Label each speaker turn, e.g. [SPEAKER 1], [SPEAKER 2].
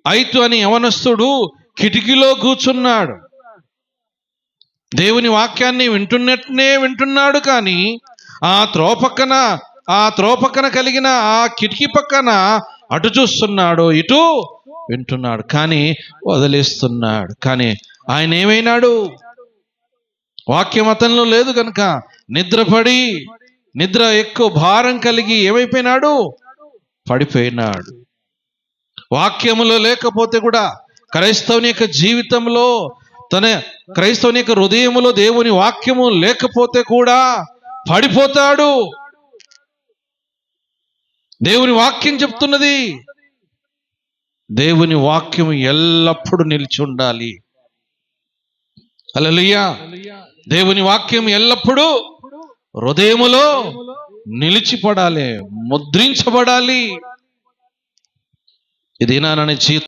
[SPEAKER 1] ఐతు అని యవనస్తుడు కిటికీలో కూర్చున్నాడు. దేవుని వాక్యాన్ని వింటున్నట్టునే వింటున్నాడు, కానీ ఆ త్రోపక్కన కలిగిన ఆ కిటికీ పక్కన అటు చూస్తున్నాడు, ఇటు వింటున్నాడు, కానీ వదిలేస్తున్నాడు. కానీ ఆయన ఏమైనాడు? వాక్యం అతనిలో లేదు కనుక నిద్ర ఎక్కువ భారం కలిగి ఏమైపోయినాడు? పడిపోయినాడు. వాక్యములో లేకపోతే కూడా క్రైస్తవుని యొక్క జీవితంలో, క్రైస్తవుని యొక్క హృదయములో దేవుని వాక్యము లేకపోతే కూడా పడిపోతాడు. దేవుని వాక్యం చెప్తున్నది, దేవుని వాక్యం ఎల్లప్పుడూ నిలిచి ఉండాలి. హల్లెలూయా. దేవుని వాక్యం ఎల్లప్పుడూ హృదయములో నిలిచిపడాలి, ముద్రించబడాలి. ఇది నా జీవితం.